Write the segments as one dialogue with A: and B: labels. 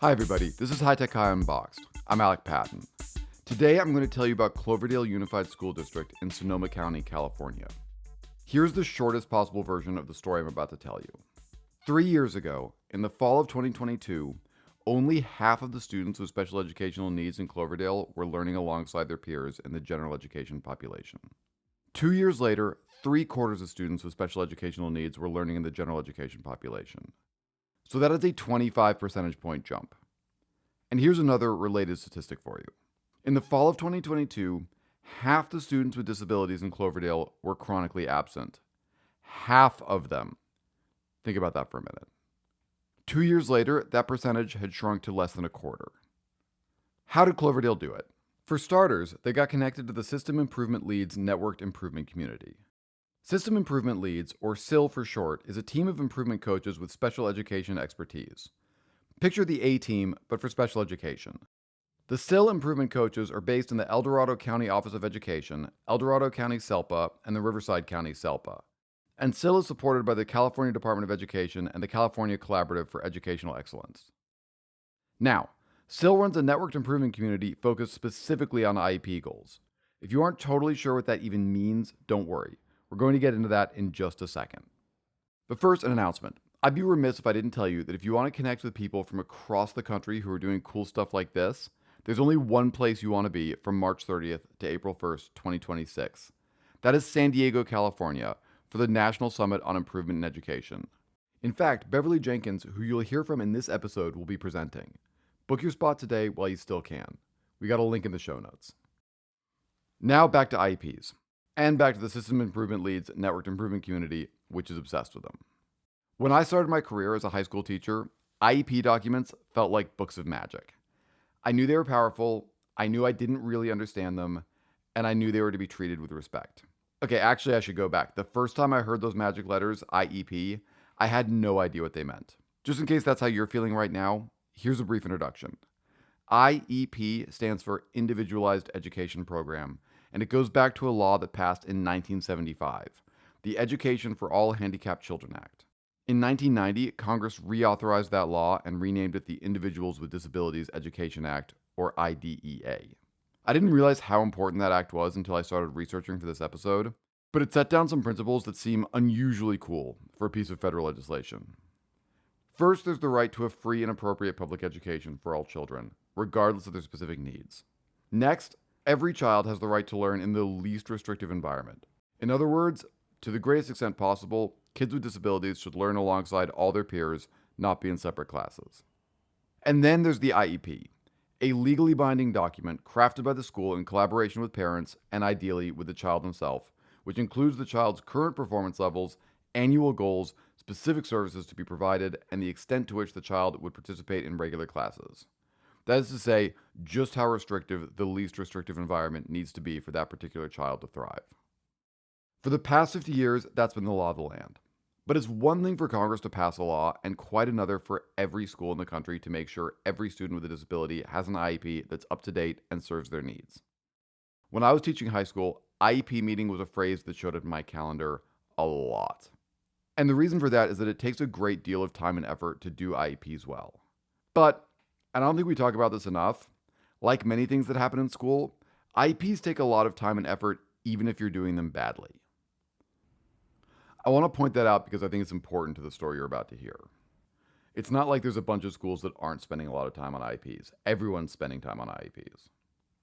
A: Hi everybody, this is High Tech High Unboxed. I'm Alec Patton. Today I'm going to tell you about Cloverdale Unified School District in Sonoma County, California. Here's the shortest possible version of the story I'm about to tell you. 3 years ago, in the fall of 2022, only half of the students with special educational needs in Cloverdale were learning alongside their peers in the general education population. 2 years later, 3/4 of students with special educational needs were learning in the general education population. So that is a 25 percentage point jump. And here's another related statistic for you. In the fall of 2022, half the students with disabilities in Cloverdale were chronically absent. Half of them. Think about that for a minute. 2 years later, that percentage had shrunk to less than a quarter. How did Cloverdale do it? For starters, they got connected to the System Improvement Leads Networked Improvement Community. System Improvement Leads, or SIL for short, is a team of improvement coaches with special education expertise. Picture the A-team, but for special education. The SIL improvement coaches are based in the El Dorado County Office of Education, El Dorado County SELPA, and the Riverside County SELPA. And SIL is supported by the California Department of Education and the California Collaborative for Educational Excellence. Now, SIL runs a networked improvement community focused specifically on IEP goals. If you aren't totally sure what that even means, don't worry. We're going to get into that in just a second. But first, an announcement. I'd be remiss if I didn't tell you that if you want to connect with people from across the country who are doing cool stuff like this, there's only one place you want to be from March 30th to April 1st, 2026. That is San Diego, California, for the National Summit on Improvement in Education. In fact, Beverley Jenkins, who you'll hear from in this episode, will be presenting. Book your spot today while you still can. We got a link in the show notes. Now back to IEPs. And back to the System Improvement Leads Networked Improvement Community, which is obsessed with them. When I started my career as a high school teacher, IEP documents felt like books of magic. I knew they were powerful, I knew I didn't really understand them, and I knew they were to be treated with respect. Okay, actually I should go back. The first time I heard those magic letters, IEP, I had no idea what they meant. Just in case that's how you're feeling right now, here's a brief introduction. IEP stands for Individualized Education Program, and it goes back to a law that passed in 1975, the Education for All Handicapped Children Act. In 1990, Congress reauthorized that law and renamed it the Individuals with Disabilities Education Act, or IDEA. I didn't realize how important that act was until I started researching for this episode, but it set down some principles that seem unusually cool for a piece of federal legislation. First, there's the right to a free and appropriate public education for all children, regardless of their specific needs. Next, every child has the right to learn in the least restrictive environment. In other words, to the greatest extent possible, kids with disabilities should learn alongside all their peers, not be in separate classes. And then there's the IEP, a legally binding document crafted by the school in collaboration with parents and ideally with the child himself, which includes the child's current performance levels, annual goals, specific services to be provided, and the extent to which the child would participate in regular classes. That is to say, just how restrictive the least restrictive environment needs to be for that particular child to thrive. For the past 50 years, that's been the law of the land. But it's one thing for Congress to pass a law, and quite another for every school in the country to make sure every student with a disability has an IEP that's up to date and serves their needs. When I was teaching high school, IEP meeting was a phrase that showed up in my calendar a lot. And the reason for that is that it takes a great deal of time and effort to do IEPs well. But, and I don't think we talk about this enough, like many things that happen in school, IEPs take a lot of time and effort even if you're doing them badly. I want to point that out because I think it's important to the story you're about to hear. It's not like there's a bunch of schools that aren't spending a lot of time on IEPs. Everyone's spending time on IEPs.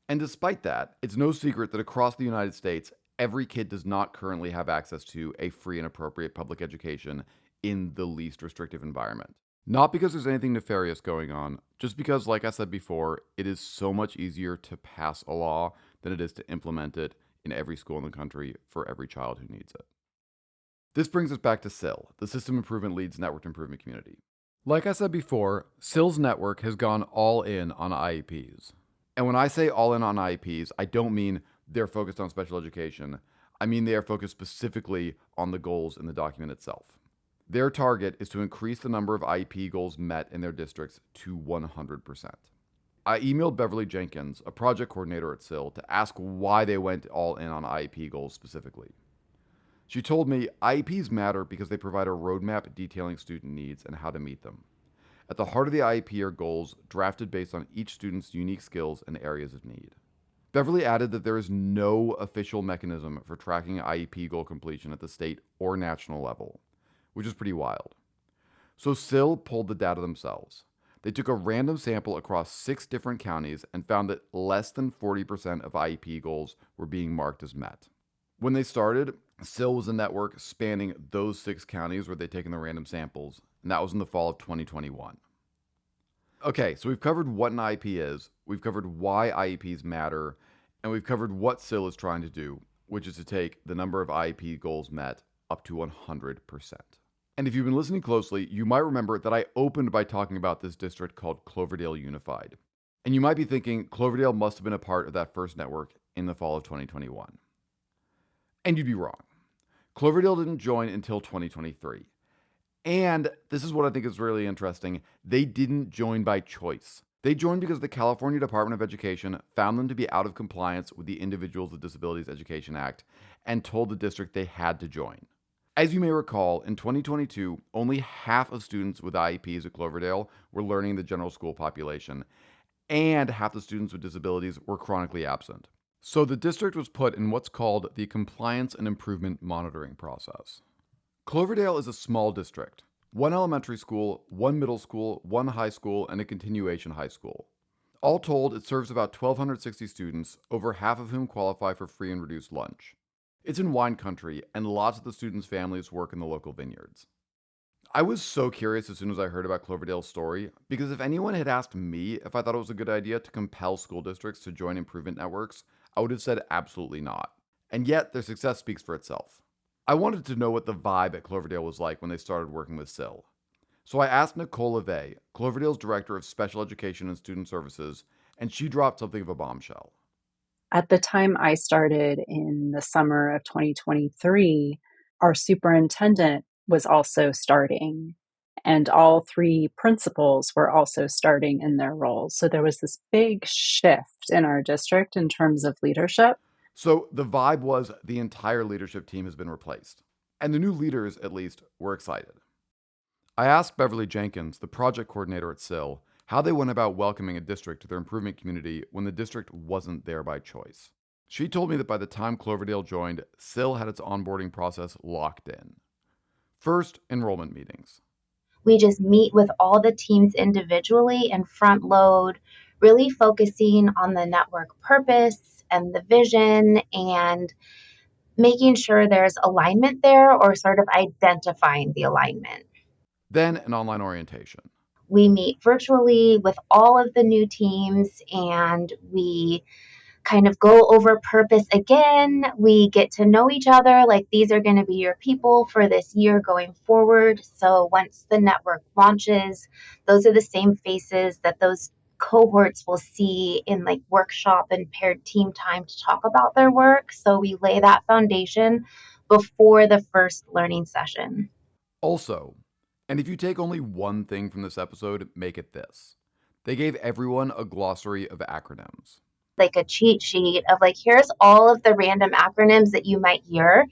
A: And despite that, it's no secret that across the United States, every kid does not currently have access to a free and appropriate public education in the least restrictive environment. Not because there's anything nefarious going on, just because, like I said before, it is so much easier to pass a law than it is to implement it in every school in the country for every child who needs it. This brings us back to SIL, the System Improvement Leads Networked Improvement Community. Like I said before, SIL's network has gone all in on IEPs. And when I say all in on IEPs, I don't mean they're focused on special education. I mean they are focused specifically on the goals in the document itself. Their target is to increase the number of IEP goals met in their districts to 100%. I emailed Beverley Jenkins, a project coordinator at SIL, to ask why they went all in on IEP goals specifically. She told me IEPs matter because they provide a roadmap detailing student needs and how to meet them. At the heart of the IEP are goals drafted based on each student's unique skills and areas of need. Beverley added that there is no official mechanism for tracking IEP goal completion at the state or national level, which is pretty wild. So SIL pulled the data themselves. They took a random sample across 6 different counties and found that less than 40% of IEP goals were being marked as met. When they started, SIL was a network spanning those 6 counties where they'd taken the random samples, and that was in the fall of 2021. Okay, so we've covered what an IEP is, we've covered why IEPs matter, and we've covered what SIL is trying to do, which is to take the number of IEP goals met up to 100%. And if you've been listening closely, you might remember that I opened by talking about this district called Cloverdale Unified. And you might be thinking Cloverdale must have been a part of that first network in the fall of 2021. And you'd be wrong. Cloverdale didn't join until 2023. And this is what I think is really interesting. They didn't join by choice. They joined because the California Department of Education found them to be out of compliance with the Individuals with Disabilities Education Act and told the district they had to join. As you may recall, in 2022, only half of students with IEPs at Cloverdale were learning the general school population, and half the students with disabilities were chronically absent. So the district was put in what's called the Compliance and Improvement Monitoring process. Cloverdale is a small district. 1 elementary school, 1 middle school, 1 high school, and a continuation high school. All told, it serves about 1,260 students, over half of whom qualify for free and reduced lunch. It's in wine country, and lots of the students' families work in the local vineyards. I was so curious as soon as I heard about Cloverdale's story, because if anyone had asked me if I thought it was a good idea to compel school districts to join improvement networks, I would have said absolutely not. And yet, their success speaks for itself. I wanted to know what the vibe at Cloverdale was like when they started working with SIL. So I asked Nicole Leveille, Cloverdale's Director of Special Education and Student Services, and she dropped something of a bombshell.
B: At the time I started in the summer of 2023, our superintendent was also starting, and all 3 principals were also starting in their roles. So there was this big shift in our district in terms of leadership.
A: So the vibe was the entire leadership team has been replaced. And the new leaders, at least, were excited. I asked Beverley Jenkins, the project coordinator at SIL, how they went about welcoming a district to their improvement community when the district wasn't there by choice. She told me that by the time Cloverdale joined, SIL had its onboarding process locked in. First, enrollment meetings.
C: We just meet with all the teams individually and front load, really focusing on the network purpose and the vision and making sure there's alignment there or sort of identifying the alignment.
A: Then an online orientation.
C: We meet virtually with all of the new teams and we kind of go over purpose again. We get to know each other, like these are going to be your people for this year going forward. So once the network launches, those are the same faces that those cohorts will see in like workshop and paired team time to talk about their work. So we lay that foundation before the first learning session.
A: Also, and if you take only one thing from this episode, make it this. They gave everyone a glossary of acronyms.
C: Like a cheat sheet of like, here's all of the random acronyms that you might hear,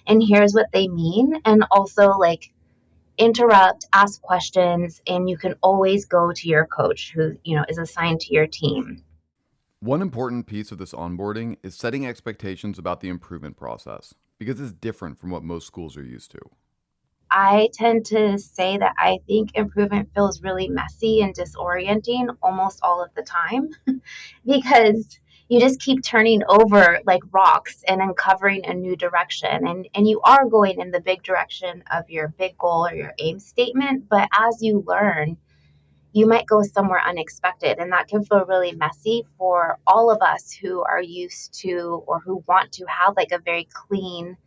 C: and here's what they mean. And also like interrupt, ask questions, and you can always go to your coach who, is assigned to your team.
A: One important piece of this onboarding is setting expectations about the improvement process, because it's different from what most schools are used to.
C: I tend to say that I think improvement feels really messy and disorienting almost all of the time because you just keep turning over like rocks and uncovering a new direction. And you are going in the big direction of your big goal or your aim statement. But as you learn, you might go somewhere unexpected. And that can feel really messy for all of us who are used to or who want to have like a very clean,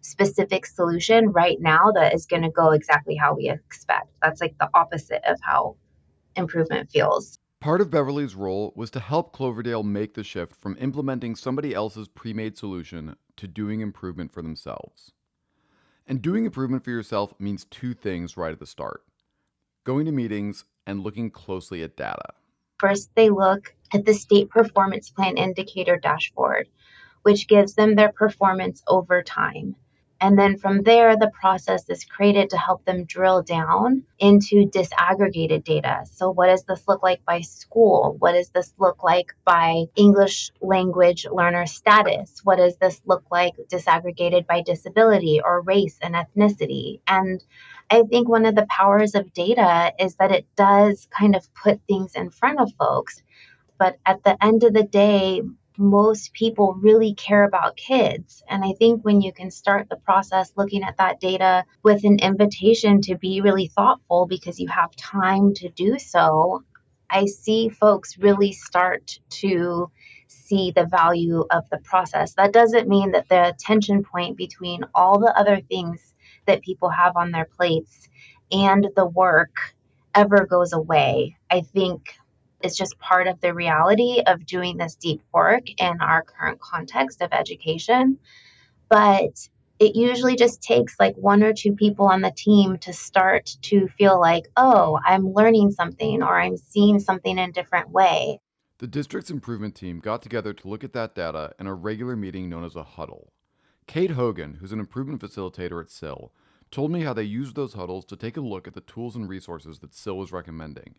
C: specific solution right now that is going to go exactly how we expect. That's like the opposite of how improvement feels.
A: Part of Beverley's role was to help Cloverdale make the shift from implementing somebody else's pre-made solution to doing improvement for themselves. And doing improvement for yourself means 2 things right at the start: going to meetings and looking closely at data.
C: First, they look at the state performance plan indicator dashboard, which gives them their performance over time. And then from there, the process is created to help them drill down into disaggregated data. So, what does this look like by school? What does this look like by English language learner status? What does this look like disaggregated by disability or race and ethnicity? And I think one of the powers of data is that it does kind of put things in front of folks. But at the end of the day, most people really care about kids. And I think when you can start the process looking at that data with an invitation to be really thoughtful because you have time to do so, I see folks really start to see the value of the process. That doesn't mean that the tension point between all the other things that people have on their plates and the work ever goes away. I think it's just part of the reality of doing this deep work in our current context of education. But it usually just takes like one or two people on the team to start to feel like, oh, I'm learning something or I'm seeing something in a different way.
A: The district's improvement team got together to look at that data in a regular meeting known as a huddle. Kate Hogan, who's an improvement facilitator at SIL, told me how they used those huddles to take a look at the tools and resources that SIL was recommending.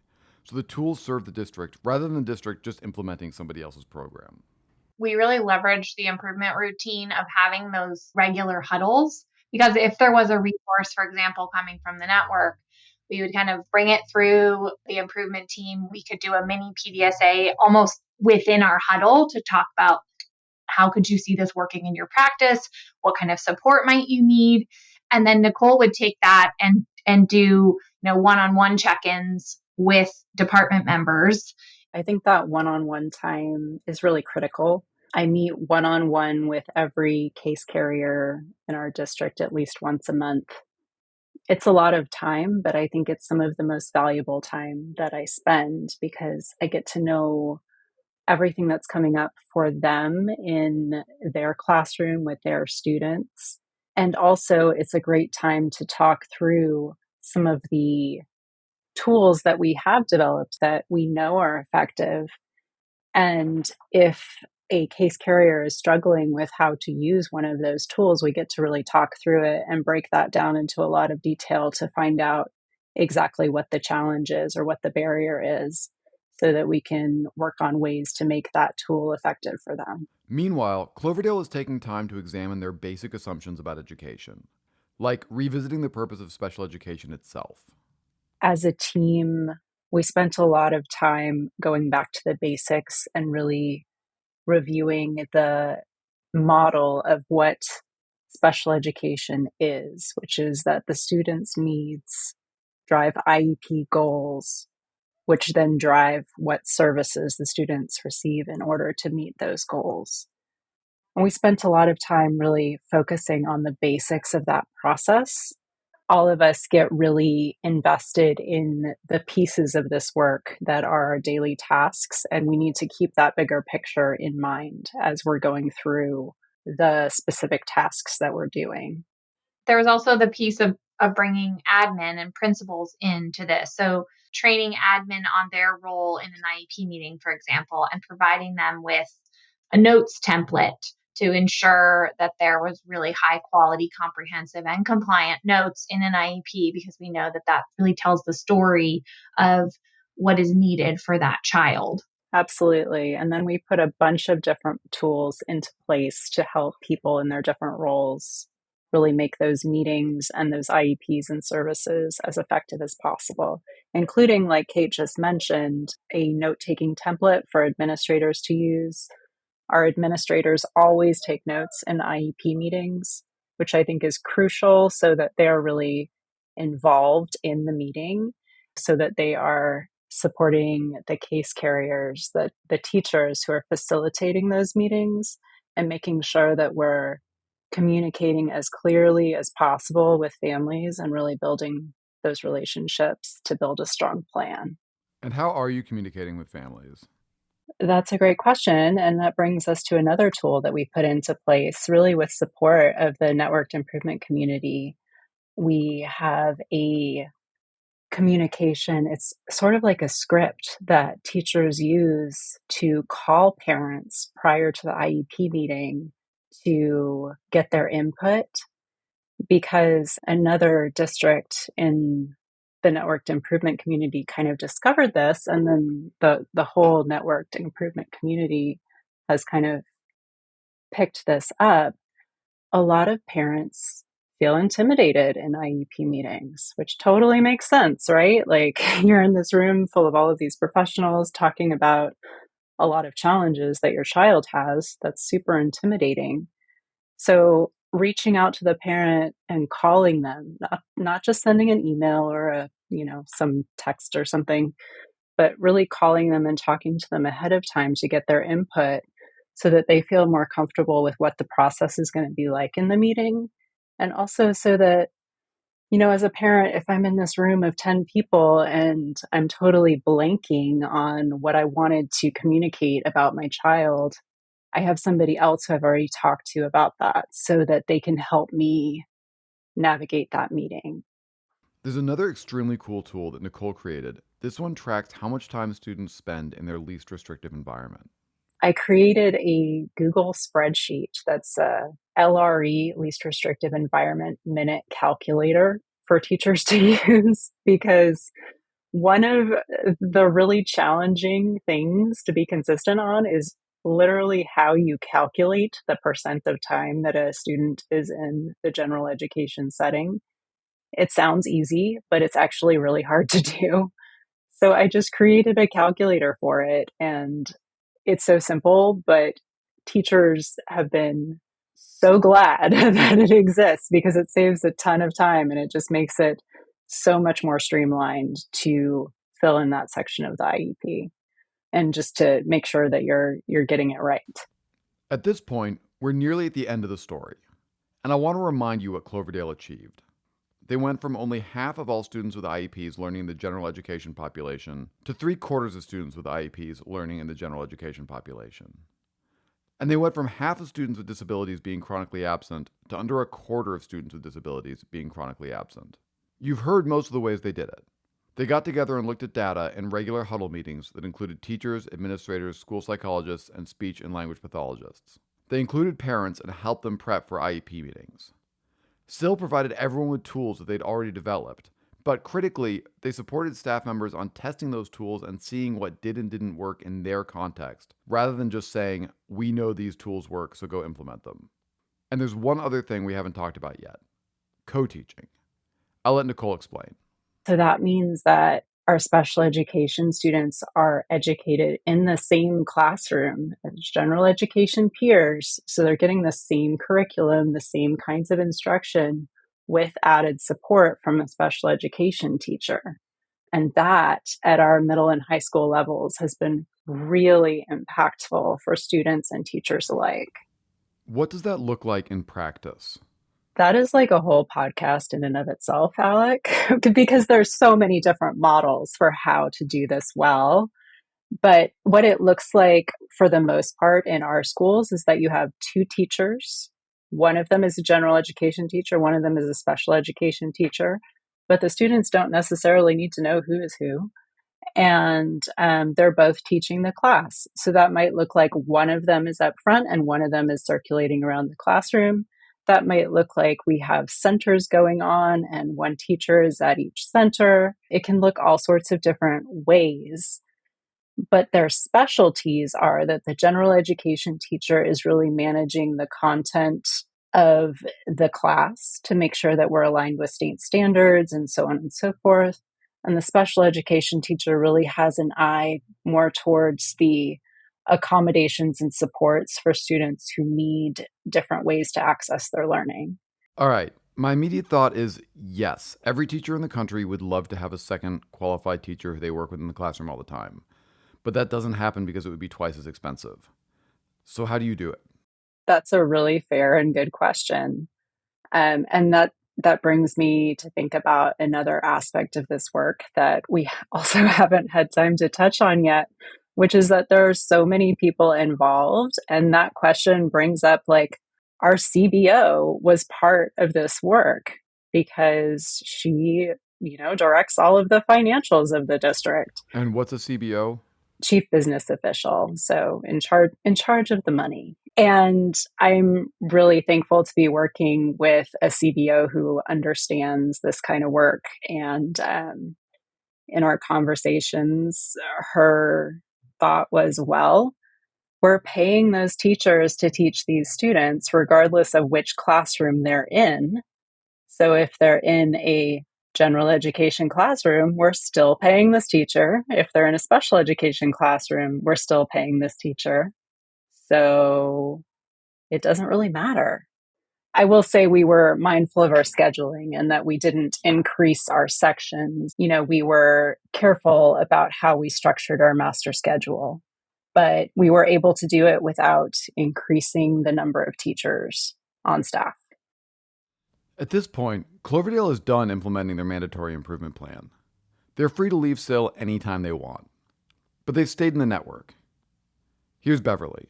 A: So the tools served the district rather than the district just implementing somebody else's program.
D: We really leveraged the improvement routine of having those regular huddles, because if there was a resource, for example, coming from the network, we would kind of bring it through the improvement team. We could do a mini PDSA almost within our huddle to talk about how could you see this working in your practice? What kind of support might you need? And then Nicole would take that and do, one-on-one check-ins with department members.
B: I think that one-on-one time is really critical. I meet one-on-one with every case carrier in our district at least once a month. It's a lot of time, but I think it's some of the most valuable time that I spend because I get to know everything that's coming up for them in their classroom with their students. And also, it's a great time to talk through some of the tools that we have developed that we know are effective. And if a case carrier is struggling with how to use one of those tools, we get to really talk through it and break that down into a lot of detail to find out exactly what the challenge is or what the barrier is so that we can work on ways to make that tool effective for them.
A: Meanwhile, Cloverdale is taking time to examine their basic assumptions about education, like revisiting the purpose of special education itself.
B: As a team, we spent a lot of time going back to the basics and really reviewing the model of what special education is, which is that the students' needs drive IEP goals, which then drive what services the students receive in order to meet those goals. And we spent a lot of time really focusing on the basics of that process. All of us get really invested in the pieces of this work that are our daily tasks, and we need to keep that bigger picture in mind as we're going through the specific tasks that we're doing.
D: There was also the piece of bringing admin and principals into this. So training admin on their role in an IEP meeting, for example, and providing them with a notes template to ensure that there was really high quality, comprehensive and compliant notes in an IEP, because we know that that really tells the story of what is needed for that child.
B: Absolutely. And then we put a bunch of different tools into place to help people in their different roles really make those meetings and those IEPs and services as effective as possible, including, like Kate just mentioned, a note-taking template for administrators to use. Our administrators always take notes in IEP meetings, which I think is crucial so that they're really involved in the meeting, so that they are supporting the case carriers, the teachers who are facilitating those meetings, and making sure that we're communicating as clearly as possible with families and really building those relationships to build a strong plan.
A: And how are you communicating with families?
B: That's a great question. And that brings us to another tool that we put into place, really with support of the networked improvement community. We have a communication, it's sort of like a script that teachers use to call parents prior to the IEP meeting to get their input because another district in the networked improvement community kind of discovered this, and then the whole networked improvement community has kind of picked this up. A lot of parents feel intimidated in IEP meetings, which totally makes sense, right? Like you're in this room full of all of these professionals talking about a lot of challenges that your child has. That's super intimidating. So reaching out to the parent and calling them, not just sending an email or some text or something, but really calling them and talking to them ahead of time to get their input so that they feel more comfortable with what the process is going to be like in the meeting. And also so that, as a parent, if I'm in this room of 10 people and I'm totally blanking on what I wanted to communicate about my child, I have somebody else who I've already talked to about that so that they can help me navigate that meeting.
A: There's another extremely cool tool that Nicole created. This one tracks how much time students spend in their least restrictive environment.
B: I created a Google spreadsheet that's a LRE, least restrictive environment minute calculator for teachers to use, because one of the really challenging things to be consistent on is literally how you calculate the percent of time that a student is in the general education setting. It sounds easy, but it's actually really hard to do. So I just created a calculator for it, and it's so simple, but teachers have been so glad that it exists because it saves a ton of time and it just makes it so much more streamlined to fill in that section of the IEP and just to make sure that you're getting it right.
A: At this point, we're nearly at the end of the story, and I want to remind you what Cloverdale achieved. They went from only half of all students with IEPs learning in the general education population to 3/4 of students with IEPs learning in the general education population. And they went from half of students with disabilities being chronically absent to under 1/4 of students with disabilities being chronically absent. You've heard most of the ways they did it. They got together and looked at data in regular huddle meetings that included teachers, administrators, school psychologists, and speech and language pathologists. They included parents and helped them prep for IEP meetings. SIL provided everyone with tools that they'd already developed, but critically, they supported staff members on testing those tools and seeing what did and didn't work in their context, rather than just saying, we know these tools work, so go implement them. And there's one other thing we haven't talked about yet: co-teaching. I'll let Nicole explain.
B: So that means that our special education students are educated in the same classroom as general education peers. So they're getting the same curriculum, the same kinds of instruction with added support from a special education teacher. And that at our middle and high school levels has been really impactful for students and teachers alike.
A: What does that look like in practice?
B: That is like a whole podcast in and of itself, Alec, because there's so many different models for how to do this well. But what it looks like for the most part in our schools is that you have two teachers. One of them is a general education teacher, one of them is a special education teacher, but the students don't necessarily need to know who is who. And they're both teaching the class. So that might look like one of them is up front and one of them is circulating around the classroom. That might look like we have centers going on and one teacher is at each center. It can look all sorts of different ways. But their specialties are that the general education teacher is really managing the content of the class to make sure that we're aligned with state standards and so on and so forth. And the special education teacher really has an eye more towards the accommodations and supports for students who need different ways to access their learning.
A: All right. My immediate thought is yes, every teacher in the country would love to have a second qualified teacher who they work with in the classroom all the time. But that doesn't happen because it would be twice as expensive. So how do you do it?
B: That's a really fair and good question. And that brings me to think about another aspect of this work that we also haven't had time to touch on yet, which is that there are so many people involved. And that question brings up like our CBO was part of this work because she, directs all of the financials of the district.
A: And what's a CBO?
B: chief business official, so in charge of the money. And I'm really thankful to be working with a CBO who understands this kind of work. And in our conversations, her thought was, well, we're paying those teachers to teach these students regardless of which classroom they're in. So if they're in a general education classroom, we're still paying this teacher. If they're in a special education classroom, we're still paying this teacher. So it doesn't really matter. I will say we were mindful of our scheduling and that we didn't increase our sections. We were careful about how we structured our master schedule, but we were able to do it without increasing the number of teachers on staff.
A: At this point, Cloverdale is done implementing their mandatory improvement plan. They're free to leave SIL anytime they want, but they've stayed in the network. Here's Beverley.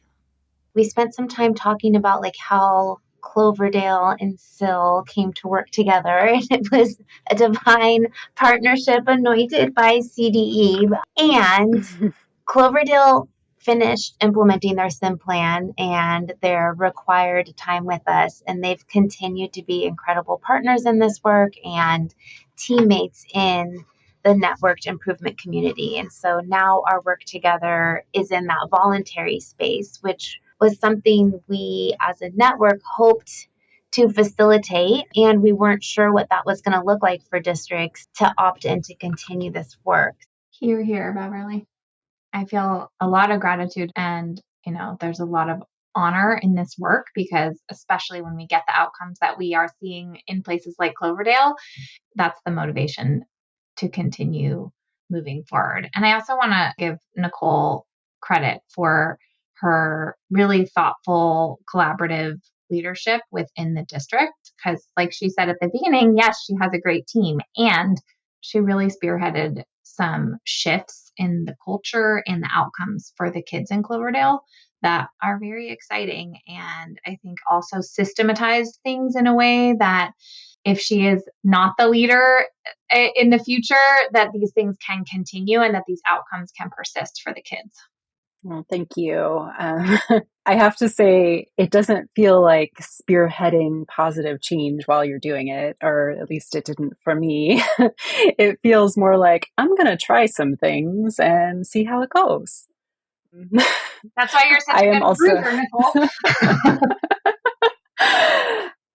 C: We spent some time talking about how Cloverdale and SIL came to work together, and it was a divine partnership anointed by CDE. And Cloverdale finished implementing their SIM plan and their required time with us, and they've continued to be incredible partners in this work and teammates in the networked improvement community. And so now our work together is in that voluntary space, which was something we as a network hoped to facilitate, and we weren't sure what that was going to look like for districts to opt in to continue this work.
D: Hear, hear, Beverly. I feel a lot of gratitude and, there's a lot of honor in this work because especially when we get the outcomes that we are seeing in places like Cloverdale, that's the motivation to continue moving forward. And I also want to give Nicole credit for her really thoughtful, collaborative leadership within the district. Because like she said at the beginning, yes, she has a great team and she really spearheaded some shifts in the culture and the outcomes for the kids in Cloverdale that are very exciting. And I think also systematized things in a way that if she is not the leader in the future, that these things can continue and that these outcomes can persist for the kids.
B: Well, thank you. I have to say, it doesn't feel like spearheading positive change while you're doing it, or at least it didn't for me. It feels more like I'm going to try some things and see how it goes.
D: That's why you're such a good bruiser, Nicole.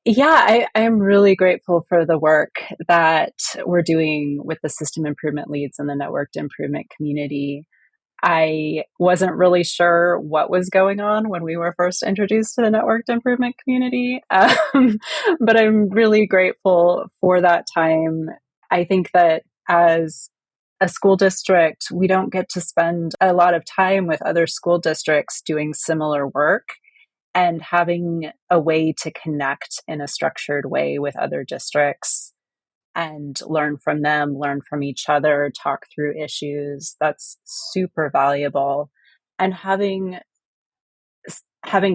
B: Yeah, I am really grateful for the work that we're doing with the system improvement leads in the networked improvement community. I wasn't really sure what was going on when we were first introduced to the networked improvement community, but I'm really grateful for that time. I think that as a school district, we don't get to spend a lot of time with other school districts doing similar work, and having a way to connect in a structured way with other districts and learn from them, learn from each other, talk through issues. That's super valuable. And having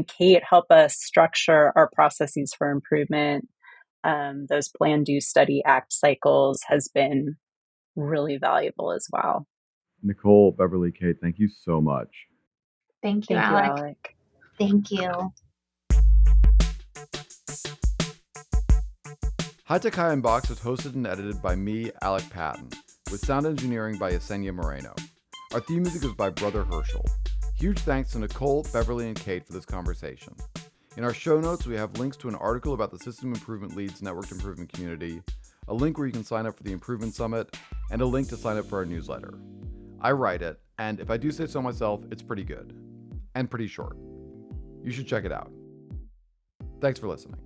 B: Kate help us structure our processes for improvement, those plan, do, study, act cycles has been really valuable as well.
A: Nicole, Beverly, Kate, thank you so much.
D: Thank you,
B: Thank
D: Alec.
B: you, Alec.
C: Thank you.
A: High Tech High Unboxed is hosted and edited by me, Alec Patton, with sound engineering by Yesenia Moreno. Our theme music is by Brother Herschel. Huge thanks to Nicole, Beverly, and Kate for this conversation. In our show notes, we have links to an article about the System Improvement Leads Networked Improvement Community, a link where you can sign up for the Improvement Summit, and a link to sign up for our newsletter. I write it, and if I do say so myself, it's pretty good. And pretty short. You should check it out. Thanks for listening.